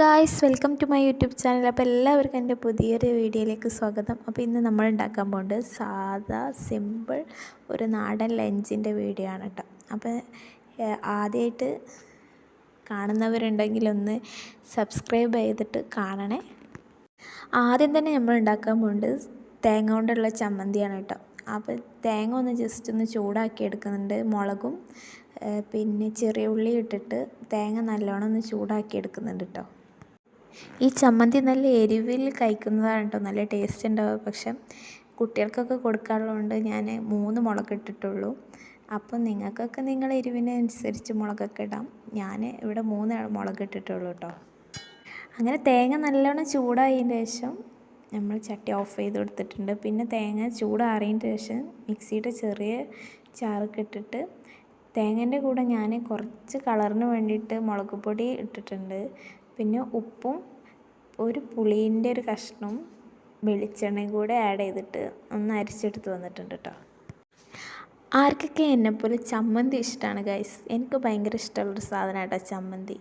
Guys, welcome to my YouTube channel. അപ്പോൾ എല്ലാവർക്കും എൻ്റെ പുതിയൊരു വീഡിയോയിലേക്ക് സ്വാഗതം. അപ്പോൾ ഇന്ന് നമ്മൾ ഉണ്ടാക്കാൻ പോകുന്നത് സാധാ സിമ്പിൾ ഒരു നാടൻ ലഞ്ചിൻ്റെ വീഡിയോ ആണ് കേട്ടോ. അപ്പോൾ ആദ്യമായിട്ട് കാണുന്നവരുണ്ടെങ്കിൽ ഒന്ന് സബ്സ്ക്രൈബ് ചെയ്തിട്ട് കാണണേ. ആദ്യം തന്നെ നമ്മൾ ഉണ്ടാക്കാൻ പോകുന്നത് തേങ്ങ കൊണ്ടുള്ള ചമ്മന്തിയാണ് കേട്ടോ. അപ്പോൾ തേങ്ങ ഒന്ന് ജസ്റ്റ് ഒന്ന് ചൂടാക്കി എടുക്കുന്നുണ്ട്. മുളകും പിന്നെ ചെറിയ ഉള്ളി ഇട്ടിട്ട് തേങ്ങ നല്ലോണം ഒന്ന് ചൂടാക്കി എടുക്കുന്നുണ്ട് കേട്ടോ. ഈ ചമ്മന്തി നല്ല എരിവിൽ കഴിക്കുന്നതാണ് കേട്ടോ നല്ല ടേസ്റ്റ് ഉണ്ടാവുക. പക്ഷെ കുട്ടികൾക്കൊക്കെ കൊടുക്കാറുള്ളതുകൊണ്ട് ഞാൻ 3 മുളക് ഇട്ടിട്ടുള്ളൂ. അപ്പോൾ നിങ്ങൾക്കൊക്കെ നിങ്ങളുടെ എരിവിനനുസരിച്ച് മുളകൊക്കെ ഇടാം. ഞാൻ ഇവിടെ 3 മുളക് ഇട്ടിട്ടുള്ളൂ കേട്ടോ. അങ്ങനെ തേങ്ങ നല്ലോണം ചൂടായതിന് ശേഷം നമ്മൾ ചട്ടി ഓഫ് ചെയ്ത് കൊടുത്തിട്ടുണ്ട്. പിന്നെ തേങ്ങ ചൂടാറിയതിന് ശേഷം മിക്സിയുടെ ചെറിയ ചാറൊക്കെ ഇട്ടിട്ട് തേങ്ങേൻ്റെ കൂടെ ഞാൻ കുറച്ച് കളറിന് വേണ്ടിയിട്ട് മുളക് പൊടി ഇട്ടിട്ടുണ്ട്. പിന്നെ ഉപ്പും ഒരു പുളീൻ്റെ ഒരു കഷ്ണവും വെളിച്ചെണ്ണയും കൂടെ ആഡ് ചെയ്തിട്ട് ഒന്ന് അരിച്ചെടുത്ത് വന്നിട്ടുണ്ട് കേട്ടോ. ആർക്കൊക്കെ എന്നെപ്പോലെ ചമ്മന്തി ഇഷ്ടമാണ് ഗൈസ്. എനിക്ക് ഭയങ്കര ഇഷ്ടമുള്ളൊരു സാധനമാണ് കേട്ടോ ചമ്മന്തി.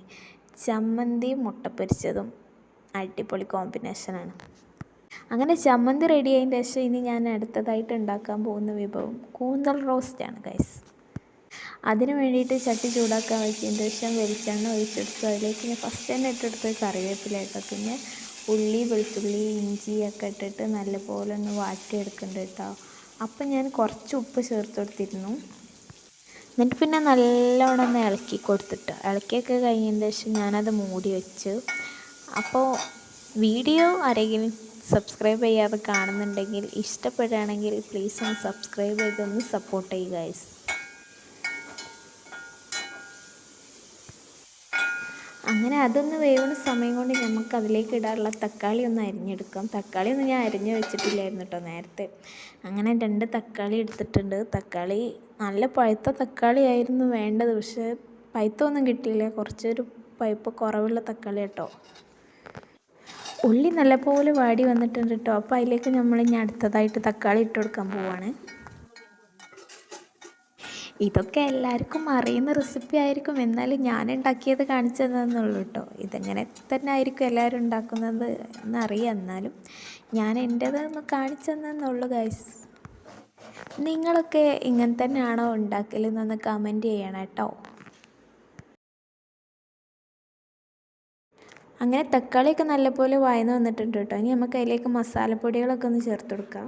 ചമ്മന്തിയും മുട്ടപ്പൊരിച്ചതും അടിപൊളി കോമ്പിനേഷനാണ്. അങ്ങനെ ചമ്മന്തി റെഡി ആയതിന് ശേഷം ഇനി ഞാൻ അടുത്തതായിട്ട് ഉണ്ടാക്കാൻ പോകുന്ന വിഭവം കൂന്തൽ റോസ്റ്റാണ് ഗൈസ്. അതിന് വേണ്ടിയിട്ട് ചട്ടി ചൂടാക്കാൻ വെച്ചതിന് ശേഷം വെളിച്ചെണ്ണ ഒഴിച്ചെടുത്ത് അതിലേക്ക് ഞാൻ ഫസ്റ്റ് തന്നെ ഇട്ടെടുത്ത് കറിവേപ്പില ഇട്ടോ. പിന്നെ ഉള്ളി, വെളുത്തുള്ളി, ഇഞ്ചിയൊക്കെ ഇട്ടിട്ട് നല്ലപോലെ ഒന്ന് വാട്ടിയെടുക്കുന്നുണ്ട് കേട്ടോ. അപ്പം ഞാൻ കുറച്ച് ഉപ്പ് ചേർത്ത് കൊടുത്തിരുന്നു. എന്നിട്ട് പിന്നെ നല്ലോണം ഒന്ന് ഇളക്കിയൊക്കെ കഴിഞ്ഞതിന് ശേഷം ഞാനത് മൂടി വെച്ചു. അപ്പോൾ വീഡിയോ ആരെങ്കിലും സബ്സ്ക്രൈബ് ചെയ്യാതെ കാണുന്നുണ്ടെങ്കിൽ ഇഷ്ടപ്പെടുകയാണെങ്കിൽ പ്ലീസ് ഒന്ന് സബ്സ്ക്രൈബ് ചെയ്തൊന്ന് സപ്പോർട്ട് ചെയ്യുക ഗൈസ്. അങ്ങനെ അതൊന്ന് വേവുന്ന സമയം കൊണ്ട് നമുക്ക് അതിലേക്ക് ഇടാനുള്ള തക്കാളി ഒന്ന് അരിഞ്ഞെടുക്കാം. തക്കാളി ഒന്നും ഞാൻ അരിഞ്ഞ് വെച്ചിട്ടില്ലായിരുന്നു കേട്ടോ നേരത്തെ. അങ്ങനെ 2 തക്കാളി എടുത്തിട്ടുണ്ട്. തക്കാളി നല്ല പഴുത്ത തക്കാളി ആയിരുന്നു വേണ്ടത്, പക്ഷേ പഴുത്തൊന്നും കിട്ടിയില്ല. കുറച്ചൊരു പഴുപ്പ് കുറവുള്ള തക്കാളി കേട്ടോ. ഉള്ളി നല്ലപോലെ വാടി വന്നിട്ടുണ്ട് കേട്ടോ. അപ്പോൾ അതിലേക്ക് നമ്മൾ ഇനി അടുത്തതായിട്ട് തക്കാളി ഇട്ട് കൊടുക്കാൻ പോവാണ്. ഇതൊക്കെ എല്ലാവർക്കും അറിയുന്ന റെസിപ്പി ആയിരിക്കും, എന്നാലും ഞാൻ ഉണ്ടാക്കിയത് കാണിച്ചു തന്നെന്നുള്ളൂ കേട്ടോ. ഇതെങ്ങനെ തന്നെ ആയിരിക്കും എല്ലാവരും ഉണ്ടാക്കുന്നത് എന്നറിയാം, എന്നാലും ഞാൻ എൻ്റേതൊന്ന് കാണിച്ചു തന്നെന്നുള്ളൂ ഗൈസ്. നിങ്ങളൊക്കെ ഇങ്ങനെ തന്നെയാണോ ഉണ്ടാക്കലെന്നൊന്ന് കമൻറ്റ് ചെയ്യണം കേട്ടോ. അങ്ങനെ തക്കാളിയൊക്കെ നല്ലപോലെ വഴന്ന് വന്നിട്ടുണ്ട് കേട്ടോ. ഇനി നമുക്ക് അതിലേക്ക് മസാലപ്പൊടികളൊക്കെ ഒന്ന് ചേർത്ത് കൊടുക്കാം.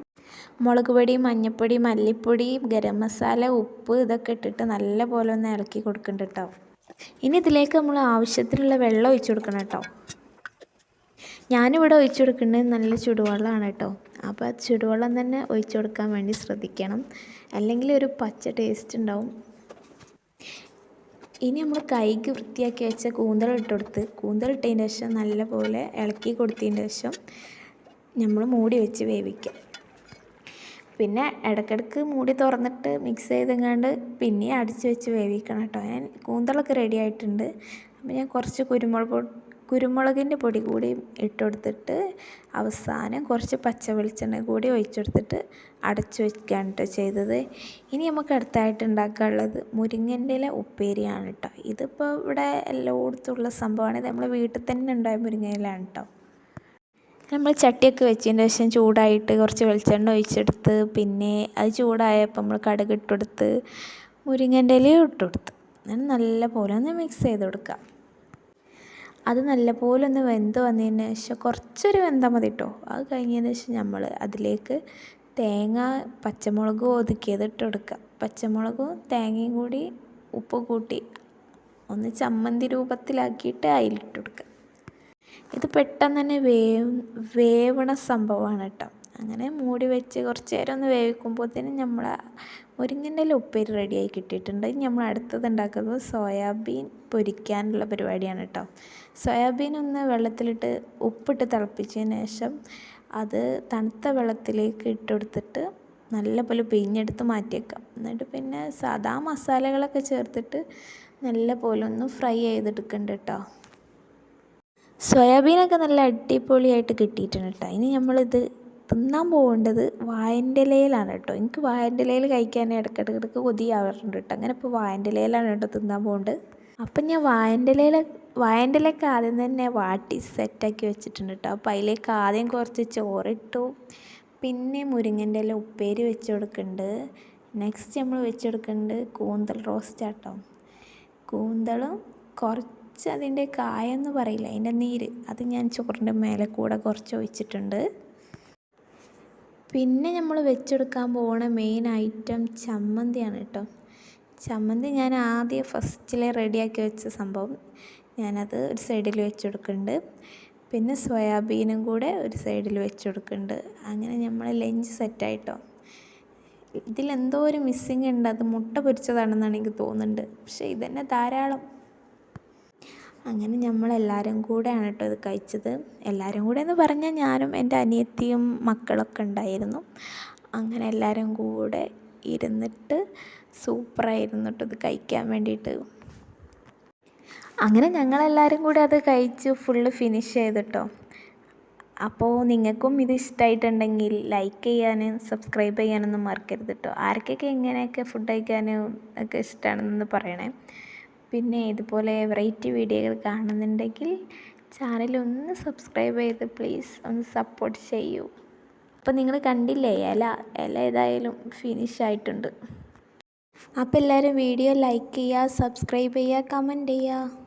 മുളക് പൊടി, മഞ്ഞൾപ്പൊടി, മല്ലിപ്പൊടി, ഗരം മസാല, ഉപ്പ് ഇതൊക്കെ ഇട്ടിട്ട് നല്ലപോലെ ഒന്ന് ഇളക്കി കൊടുക്കുന്നുണ്ട് കേട്ടോ. ഇനി ഇതിലേക്ക് നമ്മൾ ആവശ്യത്തിനുള്ള വെള്ളം ഒഴിച്ചു കൊടുക്കണം കേട്ടോ. ഞാനിവിടെ ഒഴിച്ചു കൊടുക്കുന്നത് നല്ല ചുടുവെള്ളമാണ് കേട്ടോ. അപ്പോൾ ആ ചുടുവെള്ളം തന്നെ ഒഴിച്ചു കൊടുക്കാൻ വേണ്ടി ശ്രദ്ധിക്കണം, അല്ലെങ്കിൽ ഒരു പച്ച ടേസ്റ്റ് ഉണ്ടാവും. ഇനി നമ്മൾ കൈക്ക് വൃത്തിയാക്കി വെച്ച കൂന്തൽ ഇട്ടതിന് ശേഷം നല്ലപോലെ ഇളക്കി കൊടുത്തതിന് ശേഷം നമ്മൾ മൂടി വെച്ച് വേവിക്കാം. പിന്നെ ഇടയ്ക്കിടയ്ക്ക് മൂടി തുറന്നിട്ട് മിക്സ് ചെയ്തെങ്ങാണ്ട് പിന്നെ അടിച്ച് വെച്ച് വേവിക്കണം കേട്ടോ. ഞാൻ കൂന്തളൊക്കെ റെഡി ആയിട്ടുണ്ട്. അപ്പോൾ ഞാൻ കുറച്ച് കുരുമുളകിൻ്റെ പൊടി കൂടി ഇട്ടുകൊടുത്തിട്ട് അവസാനം കുറച്ച് പച്ച വെളിച്ചെണ്ണ കൂടി ഒഴിച്ചെടുത്തിട്ട് അടച്ചു വയ്ക്കുകയാണ് കേട്ടോ ചെയ്തത്. ഇനി നമുക്ക് അടുത്തായിട്ട് ഉണ്ടാക്കാനുള്ളത് മുരിങ്ങൻ്റെ ഇല ഉപ്പേരിയാണ് കേട്ടോ. ഇതിപ്പോൾ ഇവിടെ എല്ലായിടത്തുള്ള സംഭവമാണ്. ഇത് നമ്മൾ വീട്ടിൽ തന്നെ ഉണ്ടായ മുരിങ്ങയിലാണ് കേട്ടോ. നമ്മൾ ചട്ടിയൊക്കെ വെച്ചതിന് ശേഷം ചൂടായിട്ട് കുറച്ച് വെളിച്ചെണ്ണ ഒഴിച്ചെടുത്ത് പിന്നെ അത് ചൂടായപ്പോൾ നമ്മൾ കടുക് ഇട്ടുകൊടുത്ത് മുരിങ്ങൻ്റെ ഇലയും ഇട്ടുകൊടുത്ത് അങ്ങനെ നല്ലപോലെ ഒന്ന് മിക്സ് ചെയ്ത് കൊടുക്കുക. അത് നല്ലപോലെ ഒന്ന് വെന്ത് വന്നതിന് ശേഷം കുറച്ചൊരു വെന്താൽ മതി കേട്ടോ. അത് കഴിഞ്ഞതിന് ശേഷം നമ്മൾ അതിലേക്ക് തേങ്ങ, പച്ചമുളകും ഒതുക്കിയത് ഇട്ട് കൊടുക്കുക. പച്ചമുളകും തേങ്ങയും കൂടി ഉപ്പ് കൂട്ടി ഒന്ന് ചമ്മന്തി രൂപത്തിലാക്കിയിട്ട് അതിലിട്ട് കൊടുക്കുക. ഇത് പെട്ടെന്ന് തന്നെ വേവണ സംഭവമാണ് കേട്ടോ. അങ്ങനെ മൂടി വെച്ച് കുറച്ച് നേരം ഒന്ന് വേവിക്കുമ്പോഴത്തേനും നമ്മളെ മുരിങ്ങൻ്റെ ഇല ഉപ്പേരി റെഡിയായി കിട്ടിയിട്ടുണ്ട്. നമ്മൾ അടുത്തത് ഉണ്ടാക്കുന്നത് സോയാബീൻ പൊരിക്കാനുള്ള പരിപാടിയാണ് കേട്ടോ. സോയാബീൻ ഒന്ന് വെള്ളത്തിലിട്ട് ഉപ്പിട്ട് തിളപ്പിച്ചതിന് ശേഷം അത് തണുത്ത വെള്ളത്തിലേക്ക് ഇട്ടുകൊടുത്തിട്ട് നല്ലപോലെ പിഴിഞ്ഞെടുത്ത് മാറ്റിയേക്കാം. എന്നിട്ട് പിന്നെ സാധാ മസാലകളൊക്കെ ചേർത്തിട്ട് നല്ലപോലെ ഒന്ന് ഫ്രൈ ചെയ്തെടുക്കുന്നുണ്ട് കേട്ടോ. സോയാബീനൊക്കെ നല്ല അടിപൊളിയായിട്ട് കിട്ടിയിട്ടുണ്ട് കേട്ടോ. ഇനി നമ്മളിത് തിന്നാൻ പോകേണ്ടത് വാഴൻ്റെ ഇലയിലാണ് കേട്ടോ. എനിക്ക് വാഴൻ്റെ ഇലയിൽ കഴിക്കാൻ ഇടയ്ക്കിടയ്ക്ക് കൊതിയാവാറുണ്ട് കേട്ടോ. അങ്ങനെ ഇപ്പോൾ വാഴൻ്റെ ഇലയിലാണ് കേട്ടോ തിന്നാൻ പോകേണ്ടത്. അപ്പം ഞാൻ വാഴൻ്റെ ഇലയൊക്കെ ആദ്യം തന്നെ വാട്ടി സെറ്റാക്കി വെച്ചിട്ടുണ്ട് കേട്ടോ. അപ്പോൾ അതിലേക്ക് ആദ്യം കുറച്ച് ചോറിട്ടു, പിന്നെ മുരിങ്ങൻ്റെ ഇല ഉപ്പേരി വെച്ച് കൊടുക്കുന്നുണ്ട്. നെക്സ്റ്റ് നമ്മൾ വെച്ച് കൊടുക്കുന്നുണ്ട് കൂന്തൽ റോസ്റ്റ് ആട്ടോ. കൂന്തളും കുറച്ച് അതിൻ്റെ കായെന്ന് പറയില്ല, അതിൻ്റെ നീര്, അത് ഞാൻ ചോറിൻ്റെ മേലെ കൂടെ കുറച്ച് ഒഴിച്ചിട്ടുണ്ട്. പിന്നെ നമ്മൾ വെച്ചെടുക്കാൻ പോകുന്ന മെയിൻ ഐറ്റം ചമ്മന്തിയാണ് കേട്ടോ. ചമ്മന്തി ഞാൻ ആദ്യം ഫസ്റ്റിലെ റെഡിയാക്കി വെച്ച സംഭവം ഞാനത് ഒരു സൈഡിൽ വെച്ച് കൊടുക്കുന്നുണ്ട്. പിന്നെ സോയാബീനും കൂടെ ഒരു സൈഡിൽ വെച്ച് കൊടുക്കുന്നുണ്ട്. അങ്ങനെ നമ്മൾ ലഞ്ച് സെറ്റായിട്ടോ. ഇതിലെന്തോ ഒരു മിസ്സിങ് ഉണ്ട്, അത് മുട്ട പൊരിച്ചതാണെന്നാണ് എനിക്ക് തോന്നുന്നുണ്ട്, പക്ഷേ ഇതന്നെ ധാരാളം. അങ്ങനെ നമ്മളെല്ലാവരും കൂടെയാണ് കേട്ടോ ഇത് കഴിച്ചത്. എല്ലാവരും കൂടെ എന്ന് പറഞ്ഞാൽ ഞാനും എൻ്റെ അനിയത്തിയും മക്കളൊക്കെ ഉണ്ടായിരുന്നു. അങ്ങനെ എല്ലാവരും കൂടെ ഇരുന്നിട്ട് സൂപ്പറായിരുന്നു കേട്ടോ ഇത് കഴിക്കാൻ വേണ്ടിയിട്ട്. അങ്ങനെ ഞങ്ങളെല്ലാവരും കൂടി അത് കഴിച്ച് ഫുള്ള് ഫിനിഷ് ചെയ്തിട്ടോ. അപ്പോൾ നിങ്ങൾക്കും ഇത് ഇഷ്ടമായിട്ടുണ്ടെങ്കിൽ ലൈക്ക് ചെയ്യാനും സബ്സ്ക്രൈബ് ചെയ്യാനൊന്നും മറക്കരുത് കേട്ടോ. ആർക്കൊക്കെ ഇങ്ങനെയൊക്കെ ഫുഡ് കഴിക്കാനും ഒക്കെ ഇഷ്ടമാണെന്നൊന്ന് പറയണേ. പിന്നെ ഇതുപോലെ വെറൈറ്റി വീഡിയോകൾ കാണുന്നുണ്ടെങ്കിൽ ചാനലൊന്ന് സബ്സ്ക്രൈബ് ചെയ്ത് പ്ലീസ് ഒന്ന് സപ്പോർട്ട് ചെയ്യൂ. അപ്പോൾ നിങ്ങൾ കണ്ടില്ലേ, ഇല ഏതായാലും ഫിനിഷ് ആയിട്ടുണ്ട്. അപ്പോൾ എല്ലാവരും വീഡിയോ ലൈക്ക് ചെയ്യുക, സബ്സ്ക്രൈബ് ചെയ്യുക, കമൻറ്റ് ചെയ്യുക.